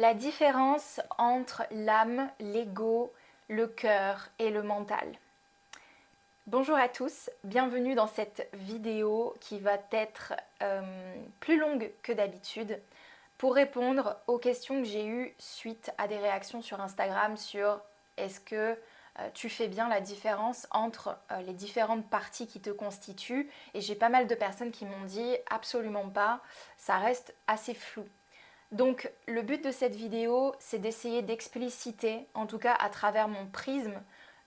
La différence entre l'âme, l'ego, le cœur et le mental. Bonjour à tous, bienvenue dans cette vidéo qui va être plus longue que d'habitude pour répondre aux questions que j'ai eues suite à des réactions sur Instagram sur est-ce que tu fais bien la différence entre les différentes parties qui te constituent, et j'ai pas mal de personnes qui m'ont dit absolument pas, ça reste assez flou. Donc le but de cette vidéo, c'est d'essayer d'expliciter, en tout cas à travers mon prisme,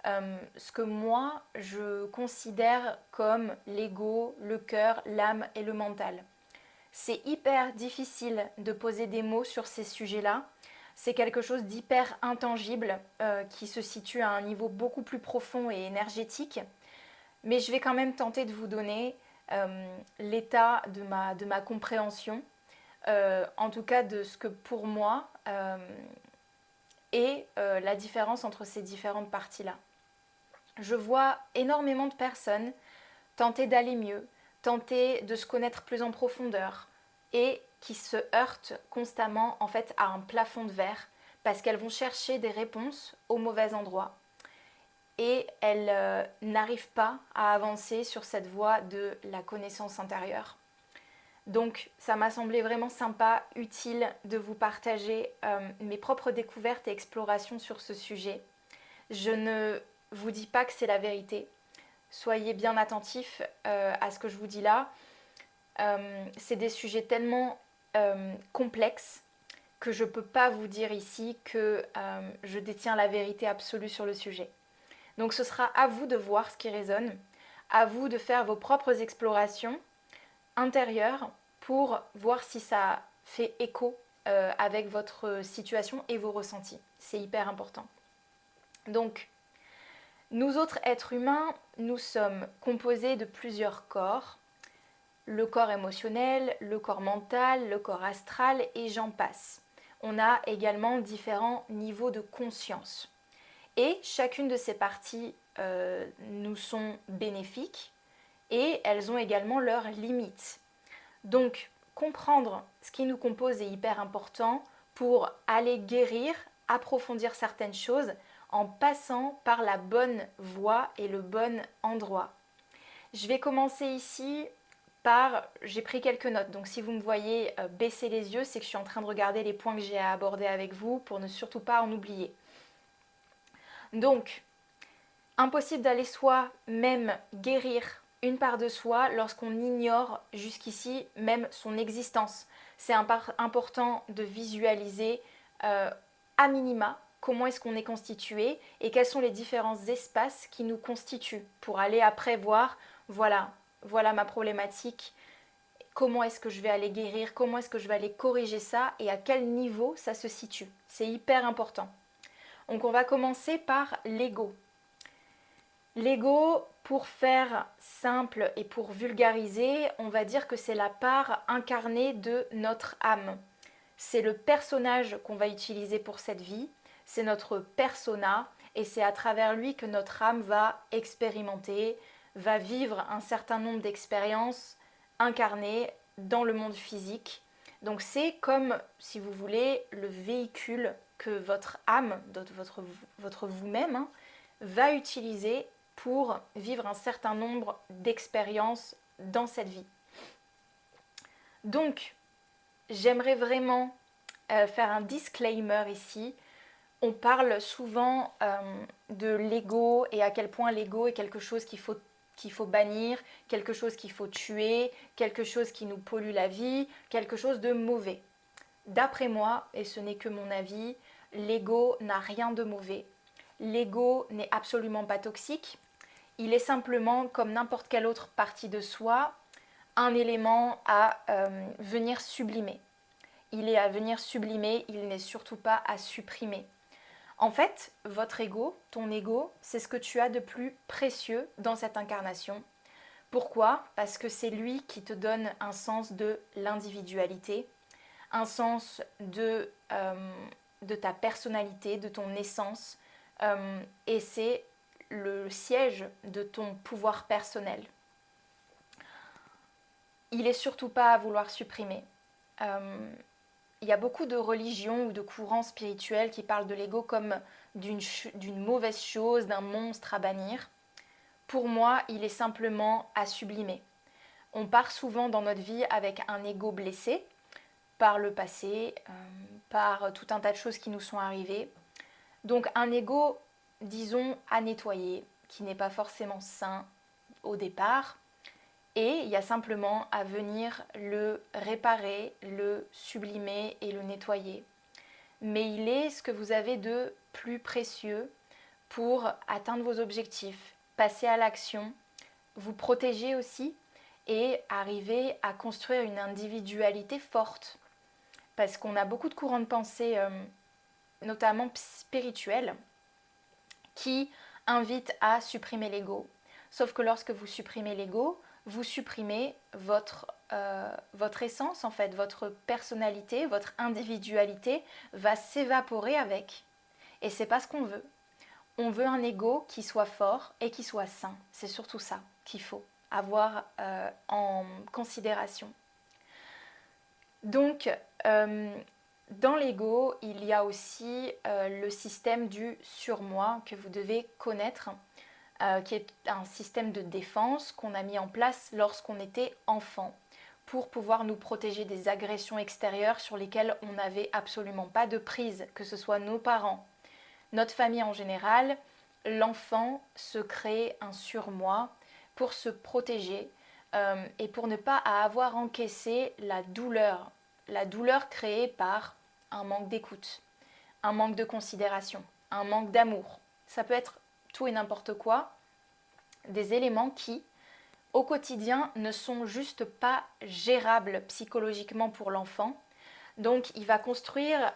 ce que moi je considère comme l'ego, le cœur, l'âme et le mental. C'est hyper difficile de poser des mots sur ces sujets-là. C'est quelque chose d'hyper intangible qui se situe à un niveau beaucoup plus profond et énergétique. Mais je vais quand même tenter de vous donner l'état de ma compréhension, en tout cas de ce que pour moi est la différence entre ces différentes parties-là. Je vois énormément de personnes tenter d'aller mieux, tenter de se connaître plus en profondeur et qui se heurtent constamment en fait à un plafond de verre parce qu'elles vont chercher des réponses au mauvais endroit et elles n'arrivent pas à avancer sur cette voie de la connaissance intérieure. Donc ça m'a semblé vraiment sympa, utile de vous partager mes propres découvertes et explorations sur ce sujet. Je ne vous dis pas que c'est la vérité. Soyez bien attentifs à ce que je vous dis là. C'est des sujets tellement complexes que je ne peux pas vous dire ici que je détiens la vérité absolue sur le sujet. Donc ce sera à vous de voir ce qui résonne, à vous de faire vos propres explorations intérieures pour voir si ça fait écho avec votre situation et vos ressentis. C'est hyper important. Donc, nous autres êtres humains, nous sommes composés de plusieurs corps. Le corps émotionnel, le corps mental, le corps astral et j'en passe. On a également différents niveaux de conscience. Et chacune de ces parties nous sont bénéfiques et elles ont également leurs limites. Donc, comprendre ce qui nous compose est hyper important pour aller guérir, approfondir certaines choses en passant par la bonne voie et le bon endroit. Je vais commencer ici par, j'ai pris quelques notes, donc si vous me voyez baisser les yeux, c'est que je suis en train de regarder les points que j'ai à aborder avec vous pour ne surtout pas en oublier. Donc, impossible d'aller soi-même guérir une part de soi lorsqu'on ignore jusqu'ici même son existence. C'est important de visualiser à minima comment est-ce qu'on est constitué et quels sont les différents espaces qui nous constituent pour aller après voir, voilà ma problématique, comment est-ce que je vais aller guérir, comment est-ce que je vais aller corriger ça et à quel niveau ça se situe. C'est hyper important. Donc on va commencer par l'ego. L'ego, pour faire simple et pour vulgariser, on va dire que c'est la part incarnée de notre âme. C'est le personnage qu'on va utiliser pour cette vie, c'est notre persona et c'est à travers lui que notre âme va expérimenter, va vivre un certain nombre d'expériences incarnées dans le monde physique. Donc c'est comme, si vous voulez, le véhicule que votre âme, votre vous-même, va utiliser pour vivre un certain nombre d'expériences dans cette vie. Donc, j'aimerais vraiment faire un disclaimer ici. On parle souvent de l'ego et à quel point l'ego est quelque chose qu'il faut bannir, quelque chose qu'il faut tuer, quelque chose qui nous pollue la vie, quelque chose de mauvais. D'après moi, et ce n'est que mon avis, l'ego n'a rien de mauvais. L'ego n'est absolument pas toxique. Il est simplement, comme n'importe quelle autre partie de soi, un élément à venir sublimer. Il est à venir sublimer, il n'est surtout pas à supprimer. En fait, votre ego, ton ego, c'est ce que tu as de plus précieux dans cette incarnation. Pourquoi ? Parce que c'est lui qui te donne un sens de l'individualité, un sens de ta personnalité, de ton essence, et c'est le siège de ton pouvoir personnel. Il n'est surtout pas à vouloir supprimer. il y a beaucoup de religions ou de courants spirituels qui parlent de l'ego comme d'une mauvaise chose, d'un monstre à bannir. Pour moi, il est simplement à sublimer. On part souvent dans notre vie avec un ego blessé par le passé, par tout un tas de choses qui nous sont arrivées. Donc un ego, disons, à nettoyer, qui n'est pas forcément sain au départ. Et il y a simplement à venir le réparer, le sublimer et le nettoyer. Mais il est ce que vous avez de plus précieux pour atteindre vos objectifs, passer à l'action, vous protéger aussi et arriver à construire une individualité forte. Parce qu'on a beaucoup de courants de pensée, notamment spirituels, qui invitent à supprimer l'ego. Sauf que lorsque vous supprimez l'ego, vous supprimez votre essence, en fait, votre personnalité, votre individualité va s'évaporer avec. Et c'est pas ce qu'on veut. On veut un ego qui soit fort et qui soit sain. C'est surtout ça qu'il faut avoir en considération. Donc, dans l'ego, il y a aussi le système du surmoi que vous devez connaître, qui est un système de défense qu'on a mis en place lorsqu'on était enfant pour pouvoir nous protéger des agressions extérieures sur lesquelles on n'avait absolument pas de prise, que ce soit nos parents, notre famille en général. L'enfant se crée un surmoi pour se protéger et pour ne pas avoir encaissé la douleur créée par un manque d'écoute, un manque de considération, un manque d'amour. Ça peut être tout et n'importe quoi, des éléments qui, au quotidien, ne sont juste pas gérables psychologiquement pour l'enfant. Donc, il va construire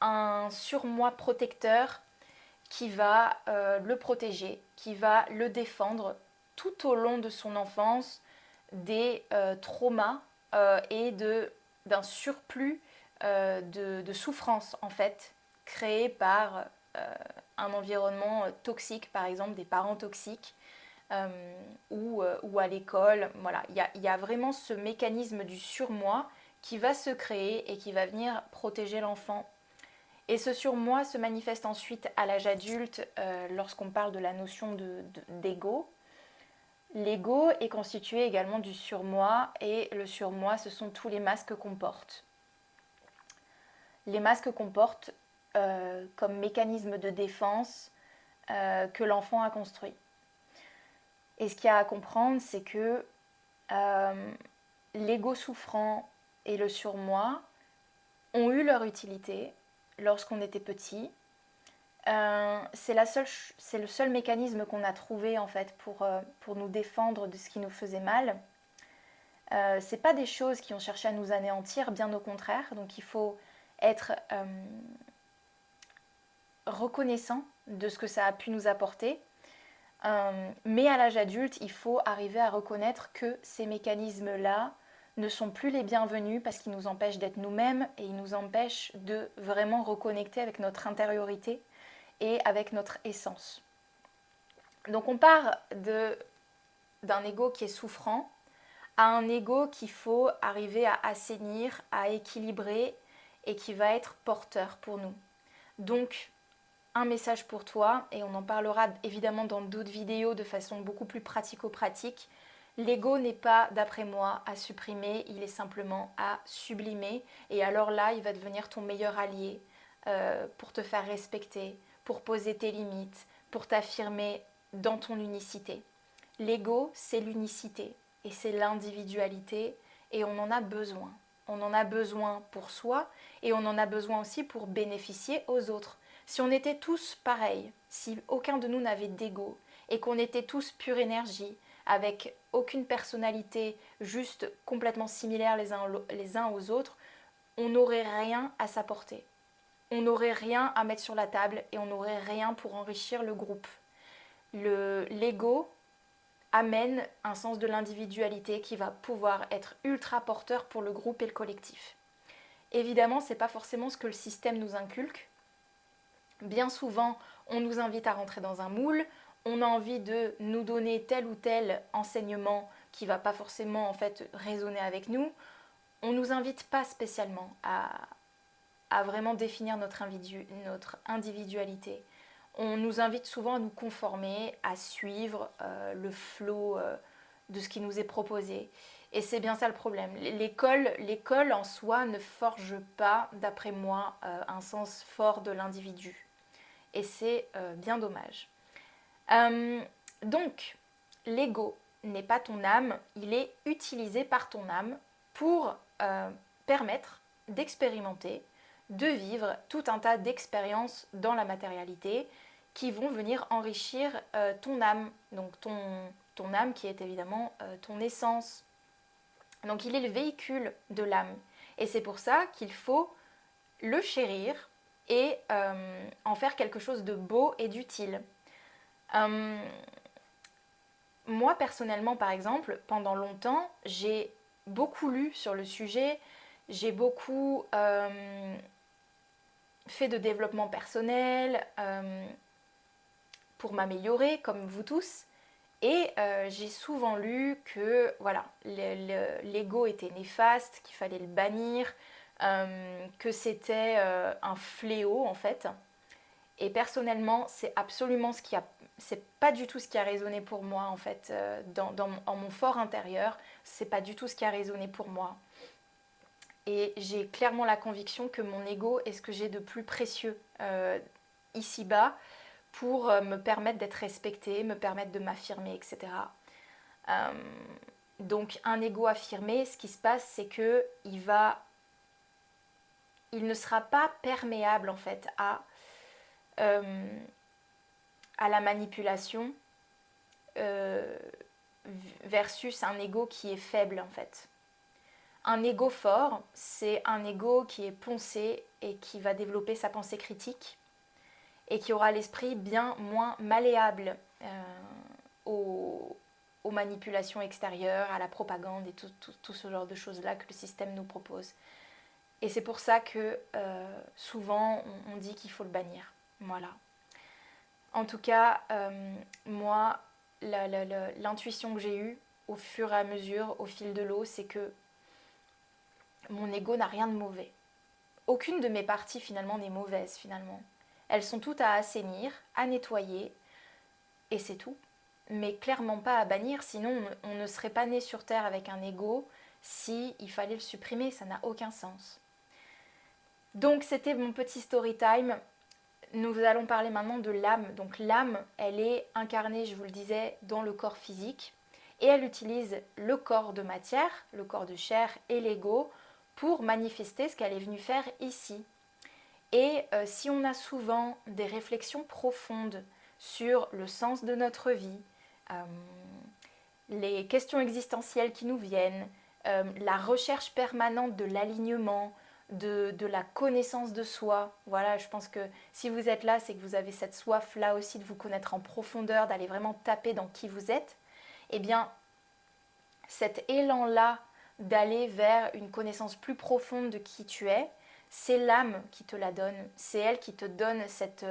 un surmoi protecteur qui va le protéger, qui va le défendre tout au long de son enfance des traumas et d'un surplus de souffrance, en fait, créé par un environnement toxique, par exemple des parents toxiques, ou à l'école. Voilà, il y a vraiment ce mécanisme du surmoi qui va se créer et qui va venir protéger l'enfant. Et ce surmoi se manifeste ensuite à l'âge adulte lorsqu'on parle de la notion d'ego. L'ego est constitué également du surmoi et le surmoi, ce sont tous les masques qu'on porte. Les masques qu'on porte comme mécanisme de défense que l'enfant a construit. Et ce qu'il y a à comprendre, c'est que l'ego souffrant et le surmoi ont eu leur utilité lorsqu'on était petit. C'est le seul mécanisme qu'on a trouvé en fait pour nous défendre de ce qui nous faisait mal. C'est pas des choses qui ont cherché à nous anéantir, bien au contraire. Donc il faut être reconnaissant de ce que ça a pu nous apporter. Mais à l'âge adulte, il faut arriver à reconnaître que ces mécanismes-là ne sont plus les bienvenus parce qu'ils nous empêchent d'être nous-mêmes et ils nous empêchent de vraiment reconnecter avec notre intériorité et avec notre essence. Donc on part d'un ego qui est souffrant à un ego qu'il faut arriver à assainir, à équilibrer et qui va être porteur pour nous. Donc un message pour toi, et on en parlera évidemment dans d'autres vidéos de façon beaucoup plus pratico-pratique. L'ego n'est pas, d'après moi, à supprimer, il est simplement à sublimer. Et alors là, il va devenir ton meilleur allié pour te faire respecter, pour poser tes limites, pour t'affirmer dans ton unicité. L'ego, c'est l'unicité et c'est l'individualité et on en a besoin. On en a besoin pour soi et on en a besoin aussi pour bénéficier aux autres. Si on était tous pareils, si aucun de nous n'avait d'ego et qu'on était tous pure énergie, avec aucune personnalité, juste complètement similaires les uns aux autres, on n'aurait rien à s'apporter. On n'aurait rien à mettre sur la table et on n'aurait rien pour enrichir le groupe. L'ego amène un sens de l'individualité qui va pouvoir être ultra porteur pour le groupe et le collectif. Évidemment, ce n'est pas forcément ce que le système nous inculque. Bien souvent, on nous invite à rentrer dans un moule, on a envie de nous donner tel ou tel enseignement qui ne va pas forcément en fait résonner avec nous. On ne nous invite pas spécialement à vraiment définir notre individualité. On nous invite souvent à nous conformer, à suivre le flot de ce qui nous est proposé. Et c'est bien ça le problème. L'école en soi ne forge pas, d'après moi, un sens fort de l'individu. Et c'est bien dommage. Donc, l'ego n'est pas ton âme, il est utilisé par ton âme pour permettre d'expérimenter, de vivre tout un tas d'expériences dans la matérialité qui vont venir enrichir ton âme, donc ton âme qui est évidemment ton essence. Donc il est le véhicule de l'âme. Et c'est pour ça qu'il faut le chérir et en faire quelque chose de beau et d'utile. Moi personnellement par exemple, pendant longtemps, j'ai beaucoup lu sur le sujet, j'ai beaucoup fait de développement personnel pour m'améliorer comme vous tous. Et j'ai souvent lu que voilà, l'ego était néfaste, qu'il fallait le bannir, que c'était un fléau en fait. Et personnellement, c'est pas du tout ce qui a résonné pour moi en fait, en mon fort intérieur, c'est pas du tout ce qui a résonné pour moi. Et j'ai clairement la conviction que mon ego est ce que j'ai de plus précieux ici-bas pour me permettre d'être respectée, me permettre de m'affirmer, etc. Donc un ego affirmé, ce qui se passe, c'est que il ne sera pas perméable en fait à la manipulation versus un ego qui est faible en fait. Un ego fort, c'est un ego qui est poncé et qui va développer sa pensée critique et qui aura l'esprit bien moins malléable aux manipulations extérieures, à la propagande et tout ce genre de choses-là que le système nous propose. Et c'est pour ça que souvent on dit qu'il faut le bannir. Voilà. En tout cas, moi, l'intuition que j'ai eue au fur et à mesure, au fil de l'eau, c'est que mon ego n'a rien de mauvais. Aucune de mes parties finalement n'est mauvaise finalement. Elles sont toutes à assainir, à nettoyer, et c'est tout. Mais clairement pas à bannir, sinon on ne serait pas né sur Terre avec un ego si il fallait le supprimer, ça n'a aucun sens. Donc c'était mon petit story time. Nous allons parler maintenant de l'âme. Donc l'âme, elle est incarnée, je vous le disais, dans le corps physique et elle utilise le corps de matière, le corps de chair et l'ego pour manifester ce qu'elle est venue faire ici. Et si on a souvent des réflexions profondes sur le sens de notre vie, les questions existentielles qui nous viennent, la recherche permanente de l'alignement, de la connaissance de soi. Voilà, je pense que si vous êtes là, c'est que vous avez cette soif-là aussi de vous connaître en profondeur, d'aller vraiment taper dans qui vous êtes. Eh bien, cet élan-là d'aller vers une connaissance plus profonde de qui tu es, c'est l'âme qui te la donne. C'est elle qui te donne cet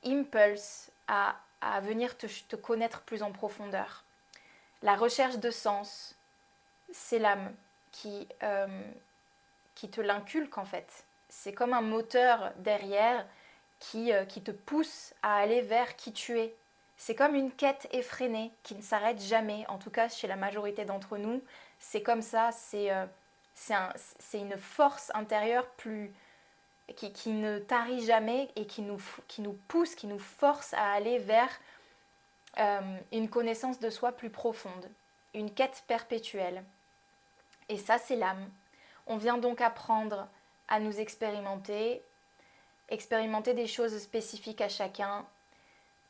impulse à venir te connaître plus en profondeur. La recherche de sens, c'est l'âme qui te l'inculque en fait. C'est comme un moteur derrière qui te pousse à aller vers qui tu es. C'est comme une quête effrénée qui ne s'arrête jamais, en tout cas chez la majorité d'entre nous. C'est comme ça, c'est une force intérieure qui ne tarit jamais et qui nous pousse, qui nous force à aller vers une connaissance de soi plus profonde, une quête perpétuelle. Et ça, c'est l'âme. On vient donc apprendre à nous expérimenter des choses spécifiques à chacun.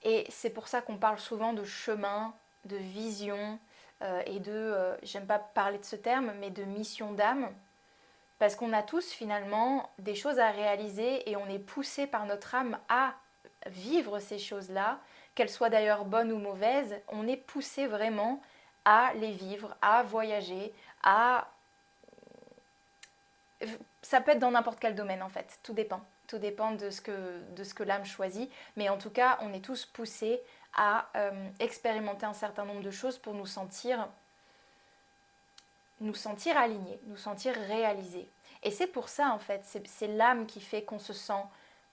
Et c'est pour ça qu'on parle souvent de chemin, de vision et j'aime pas parler de ce terme, mais de mission d'âme. Parce qu'on a tous finalement des choses à réaliser et on est poussé par notre âme à vivre ces choses-là, qu'elles soient d'ailleurs bonnes ou mauvaises, on est poussé vraiment à les vivre, à voyager, ça peut être dans n'importe quel domaine en fait, tout dépend. Tout dépend de ce que l'âme choisit, mais en tout cas, on est tous poussés à expérimenter un certain nombre de choses pour nous sentir alignés, nous sentir réalisés. Et c'est pour ça, en fait, c'est l'âme qui fait qu'on se sent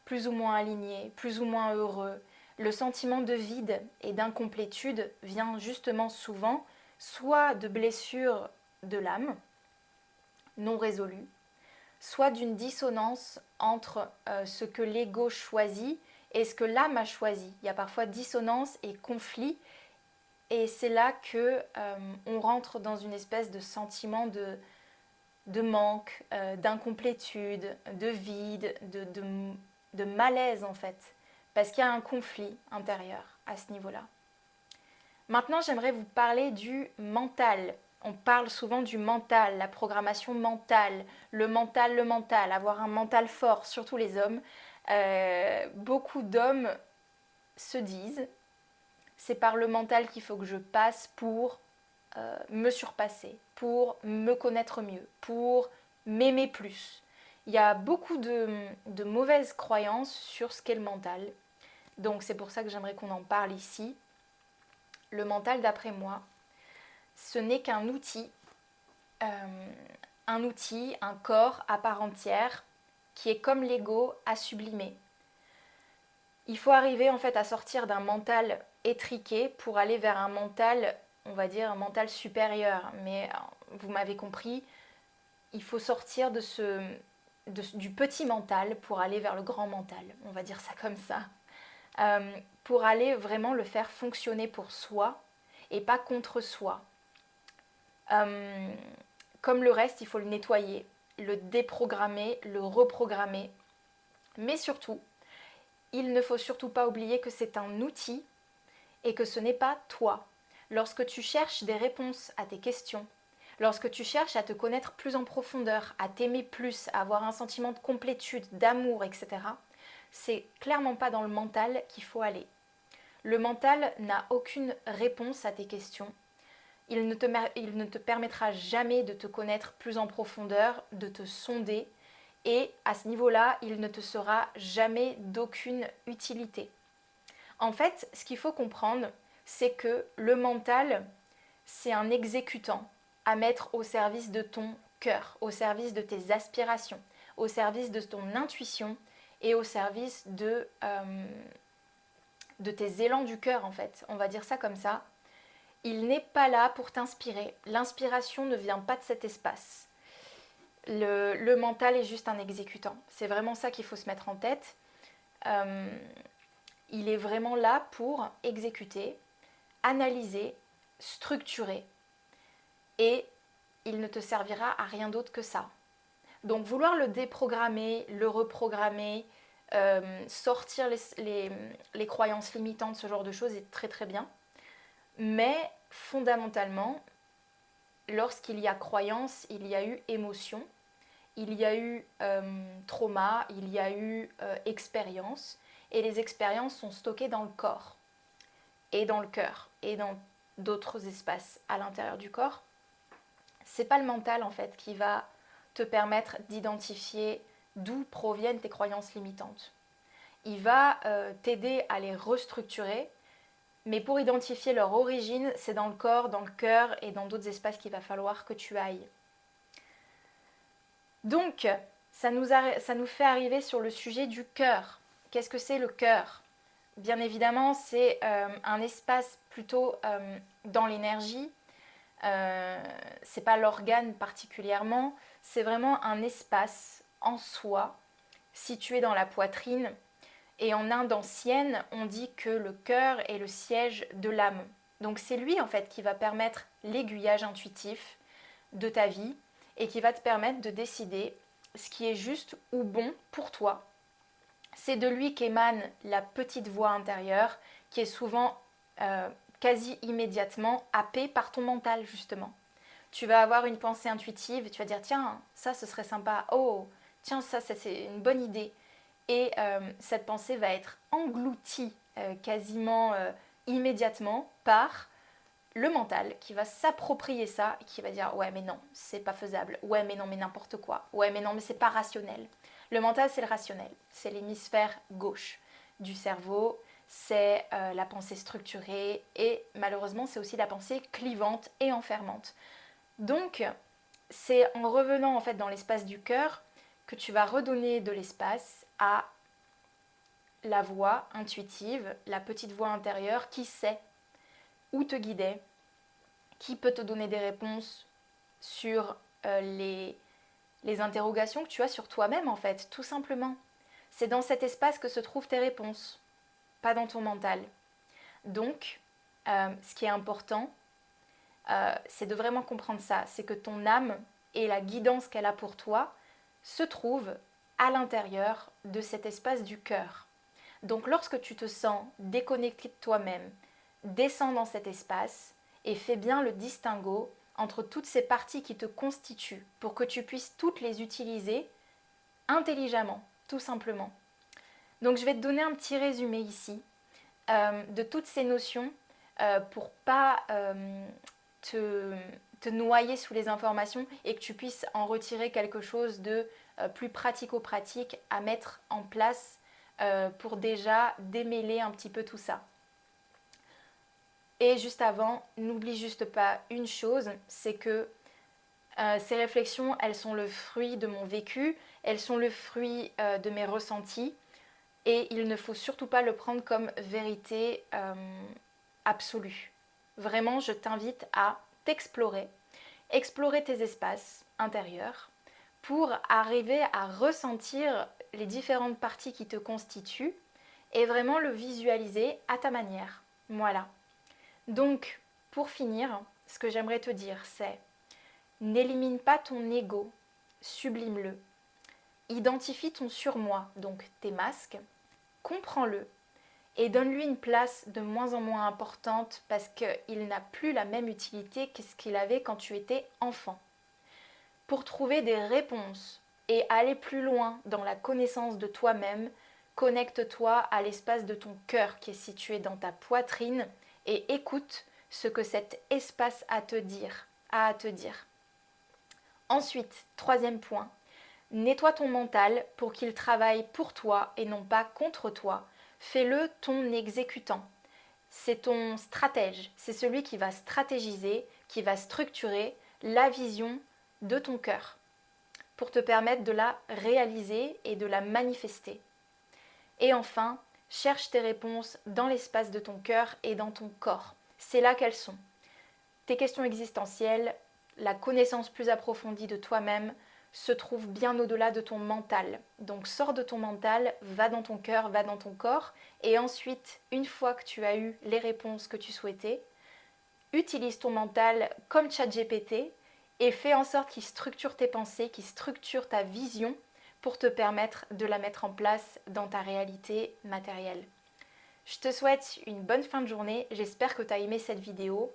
plus ou moins aligné, plus ou moins heureux. Le sentiment de vide et d'incomplétude vient justement souvent soit de blessures de l'âme non résolues, soit d'une dissonance entre ce que l'ego choisit et ce que l'âme a choisi. Il y a parfois dissonance et conflit, et c'est là que on rentre dans une espèce de sentiment de manque, d'incomplétude, de vide, de malaise en fait, parce qu'il y a un conflit intérieur à ce niveau-là. Maintenant, j'aimerais vous parler du mental. On parle souvent du mental, la programmation mentale, le mental, avoir un mental fort, surtout les hommes. Beaucoup d'hommes se disent, c'est par le mental qu'il faut que je passe pour me surpasser, pour me connaître mieux, pour m'aimer plus. Il y a beaucoup de mauvaises croyances sur ce qu'est le mental. Donc c'est pour ça que j'aimerais qu'on en parle ici. Le mental, d'après moi, ce n'est qu'un outil, un corps à part entière, qui est comme l'ego à sublimer. Il faut arriver en fait à sortir d'un mental étriqué pour aller vers un mental, on va dire un mental supérieur. Mais vous m'avez compris, il faut sortir du petit mental pour aller vers le grand mental, on va dire ça comme ça. Pour aller vraiment le faire fonctionner pour soi et pas contre soi. Comme le reste, il faut le nettoyer, le déprogrammer, le reprogrammer. Mais surtout, il ne faut surtout pas oublier que c'est un outil et que ce n'est pas toi. Lorsque tu cherches des réponses à tes questions, lorsque tu cherches à te connaître plus en profondeur, à t'aimer plus, à avoir un sentiment de complétude, d'amour, etc., c'est clairement pas dans le mental qu'il faut aller. Le mental n'a aucune réponse à tes questions. Il ne te permettra jamais de te connaître plus en profondeur, de te sonder, et à ce niveau-là, il ne te sera jamais d'aucune utilité. En fait, ce qu'il faut comprendre, c'est que le mental, c'est un exécutant à mettre au service de ton cœur, au service de tes aspirations, au service de ton intuition et au service de tes élans du cœur, en fait. On va dire ça comme ça. Il n'est pas là pour t'inspirer. L'inspiration ne vient pas de cet espace. Le mental est juste un exécutant. C'est vraiment ça qu'il faut se mettre en tête. Il est vraiment là pour exécuter, analyser, structurer. Et il ne te servira à rien d'autre que ça. Donc vouloir le déprogrammer, le reprogrammer, sortir les croyances limitantes, ce genre de choses est très très bien. Mais fondamentalement, lorsqu'il y a croyance, il y a eu émotion, il y a eu trauma, il y a eu expérience. Et les expériences sont stockées dans le corps, et dans le cœur, et dans d'autres espaces à l'intérieur du corps. C'est pas le mental en fait qui va te permettre d'identifier d'où proviennent tes croyances limitantes. Il va t'aider à les restructurer, mais pour identifier leur origine, c'est dans le corps, dans le cœur et dans d'autres espaces qu'il va falloir que tu ailles. Donc, ça nous fait arriver sur le sujet du cœur. Qu'est-ce que c'est le cœur ? Bien évidemment, c'est un espace plutôt dans l'énergie. C'est pas l'organe particulièrement, c'est vraiment un espace en soi, situé dans la poitrine. Et en Inde ancienne, on dit que le cœur est le siège de l'âme. Donc c'est lui en fait qui va permettre l'aiguillage intuitif de ta vie et qui va te permettre de décider ce qui est juste ou bon pour toi. C'est de lui qu'émane la petite voix intérieure qui est souvent quasi immédiatement happée par ton mental justement. Tu vas avoir une pensée intuitive et tu vas dire tiens, ça ce serait sympa, oh, tiens, ça c'est une bonne idée. Et cette pensée va être engloutie quasiment immédiatement par le mental qui va s'approprier ça et qui va dire ouais mais non, c'est pas faisable, ouais mais non mais n'importe quoi, ouais mais non mais c'est pas rationnel. Le mental c'est le rationnel, c'est l'hémisphère gauche du cerveau, c'est la pensée structurée et malheureusement c'est aussi la pensée clivante et enfermante. Donc c'est en revenant en fait dans l'espace du cœur que tu vas redonner de l'espace à la voix intuitive, la petite voix intérieure qui sait où te guider, qui peut te donner des réponses sur les interrogations que tu as sur toi-même en fait, tout simplement. C'est dans cet espace que se trouvent tes réponses, pas dans ton mental. Donc, ce qui est important, c'est de vraiment comprendre ça, c'est que ton âme et la guidance qu'elle a pour toi se trouvent à l'intérieur de cet espace du cœur. Donc lorsque tu te sens déconnecté de toi-même, descends dans cet espace et fais bien le distinguo entre toutes ces parties qui te constituent pour que tu puisses toutes les utiliser intelligemment, tout simplement. Donc je vais te donner un petit résumé ici de toutes ces notions pour pas te noyer sous les informations et que tu puisses en retirer quelque chose de plus pratico-pratique à mettre en place pour déjà démêler un petit peu tout ça. Et juste avant, n'oublie juste pas une chose, c'est que ces réflexions, elles sont le fruit de mon vécu, elles sont le fruit de mes ressentis et il ne faut surtout pas le prendre comme vérité absolue. Vraiment, je t'invite à t'explorer, explorer tes espaces intérieurs pour arriver à ressentir les différentes parties qui te constituent et vraiment le visualiser à ta manière. Voilà. Donc, pour finir, ce que j'aimerais te dire, c'est n'élimine pas ton ego, sublime-le. Identifie ton surmoi, donc tes masques, comprends-le et donne-lui une place de moins en moins importante parce qu'il n'a plus la même utilité que ce qu'il avait quand tu étais enfant. Pour trouver des réponses et aller plus loin dans la connaissance de toi-même, connecte-toi à l'espace de ton cœur qui est situé dans ta poitrine et écoute ce que cet espace a à te dire. Ensuite, troisième point, nettoie ton mental pour qu'il travaille pour toi et non pas contre toi. Fais-le ton exécutant. C'est ton stratège, c'est celui qui va stratégiser, qui va structurer la vision de ton cœur pour te permettre de la réaliser et de la manifester. Et enfin, cherche tes réponses dans l'espace de ton cœur et dans ton corps. C'est là qu'elles sont. Tes questions existentielles, la connaissance plus approfondie de toi-même se trouve bien au-delà de ton mental. Donc sors de ton mental, va dans ton cœur, va dans ton corps. Et ensuite, une fois que tu as eu les réponses que tu souhaitais, utilise ton mental comme ChatGPT et fais en sorte qu'il structure tes pensées, qu'il structure ta vision pour te permettre de la mettre en place dans ta réalité matérielle. Je te souhaite une bonne fin de journée, j'espère que tu as aimé cette vidéo.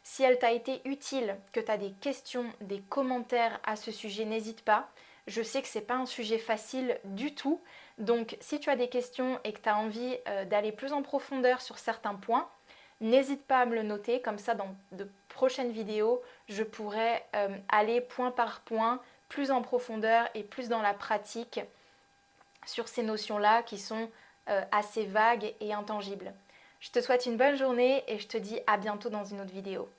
Si elle t'a été utile, que tu as des questions, des commentaires à ce sujet, n'hésite pas. Je sais que ce n'est pas un sujet facile du tout, donc si tu as des questions et que tu as envie d'aller plus en profondeur sur certains points, n'hésite pas à me le noter, comme ça dans de prochaines vidéos, je pourrai aller point par point, plus en profondeur et plus dans la pratique sur ces notions-là qui sont assez vagues et intangibles. Je te souhaite une bonne journée et je te dis à bientôt dans une autre vidéo.